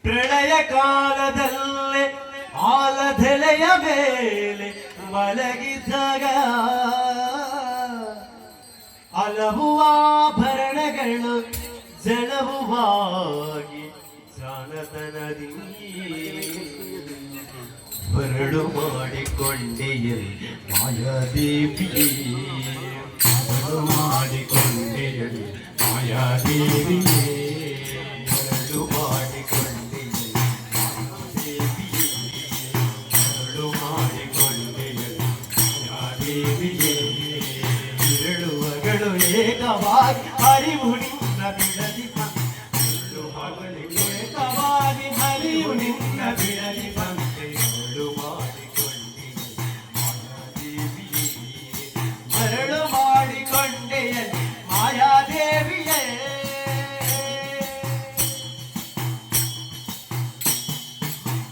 ಪ್ರಳಯ ಕಾಲದಲ್ಲೇ ಆಲದೆಲೆಯ ಮೇಲೆ ಮಲಗಿದಾಗ ಹಲವು ಆಭರಣಗಳು ಜಲವುವಾಗಿ ಜಾಣತನದಿ ಬರಡು ಮಾಡಿಕೊಂಡೆಯಲ್ ಮಾಯಾದೇವಿಯೇ ಬರಡು ಮಾಡಿಕೊಂಡೆಯಲ್ ಮಾಯಾದೇವಿಯೇ ಬರಡು ಮಾಡಿಕೊಂಡೆಯಲ್ ಮಾಯಾದೇವಿಯೇ ಬರಡು ಮಾಡಿಕೊಂಡೆಯಲ್ ಮಾಯಾದೇವಿಯೇ ಇರಳುವಗಳು ಏಕವಾಗಿ ಹರಿವು ನಿನ್ನ ಬಿಡದಿ ಬಂದು ಮಗಳು ಏಕವಾಗಿ ಹರಿವು ನಿನ್ನ ಬಿಡದಿ ಬಂದೆ ಮರಳು ಮಾಡಿಕೊಂಡೆಯಲ್ಲಿ ಮಾಯಾದೇವಿಯೇ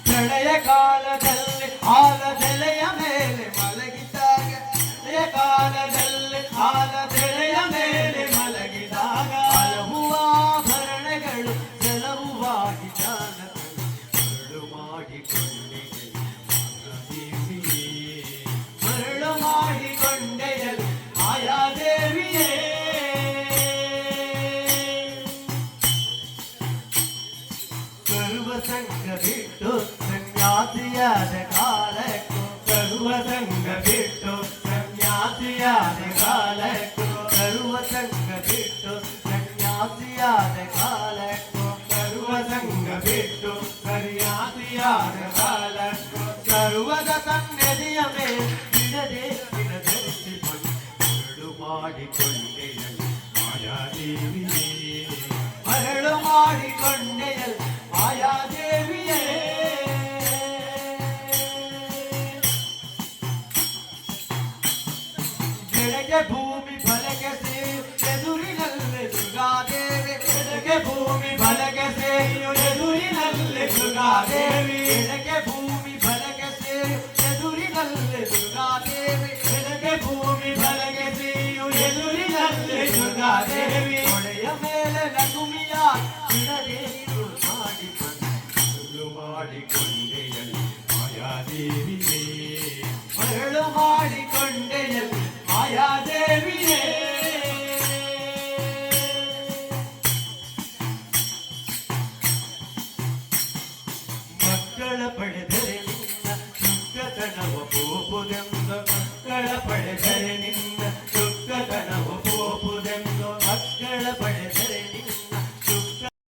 ಪ್ರಳಯ ಕಾಲದಲ್ಲಿ ಆಲದೆಲೆಯ ಮೇಲೆ ಮಲಗಿದಾಗ ಪ್ರಳಯ ಕಾಲದಲ್ಲಿ ಆಲದೆಲೆಯ ಮೇಲೆ ಮಲಗಿದಾಗ ಹಲವು ಆಭರಣಗಳು ಜಲವುವಾಗಿ ಜಾಣತನ ಮರಳು ಮಾಡಿಕೊಂಡೆಯಲ್ಲಿ ಮರಳು ಮಾಡಿಕೊಂಡೆಯಲ್ಲಿ ಮಾಯಾದೇವಿಯೇ ಸರ್ವ ಸಂಘ ಬಿಟ್ಟು ಸನ್ಯಾಸಿಯಾದ ಕಾಲಕ್ಕೂ ಸರ್ವ ಸಂಘ ಬಿಟ್ಟು ಸನ್ಯಾಸಿಯಾದ ಕಾಲಕ್ಕೂ ಸರ್ವ ಸಂಘ ಬಿಟ್ಟು ಸನ್ಯಾಸಿಯಾದ ಕಾಲಕ್ಕೂ ಸರ್ವ ಸಂಘ ಬಿಟ್ಟು ಸನ್ಯಾಸಿಯಾದ ಕಾಲಕ್ಕೂ ಸರ್ವದ ಸನ್ನಿಧಿಯ ಮೇಲೆ ಬಿಡದೆ ಧರಿಸಿಕೊಂಡು ಮರಳು ಮಾಡಿಕೊಂಡೆಯಲ್ಲಿ ಮಾಯಾದೇವಿಯೇ ಮರಳು ಮಾಡಿಕೊಂಡೆಯಲ್ಲಿ ಮಾಯಾದೇವಿಯೇ ಬೆಳಗ್ಗೆ ಭೂಮಿ ಬಲಗೆ ಸೇರಿ ಎದುರಿನಲ್ಲೇ ದುರ್ಗಾದೇವಿ ಬೆಳಗ್ಗೆ ಭೂಮಿ ಬಲಗೆ ಸೇರಿಯು ಎದುರಿನಲ್ಲೇ ದುರ್ಗಾದೇವಿ ಬೆಳಗ್ಗೆ ಭೂಮಿ ಬಲಗೆ ಸೇರಿ ಎದುರಿನಲ್ಲೇ ದುರ್ಗಾದೇವಿ ಬೆಳಗ್ಗೆ ಭೂಮಿ ಬಲಗೆ ಸೇರಿಯು ಎದುರಿನಲ್ಲೇ ದುರ್ಗಾದೇವಿ ಹೊಳೆಯ ಮೇಲೆ ನಗುಮಿಯ ಬಿಡದೆ ಮಾಡಿಕೊಂಡೆಯಲ್ಲಿ ಮಾಯಾದೇವಿಯೇ ಮರಳು ಮಾಡಿಕೊಂಡೆಯಲ್ಲಿ ಮಾಯಾದೇವಿಯೇ ಮಕ್ಕಳ ಪಡೆದ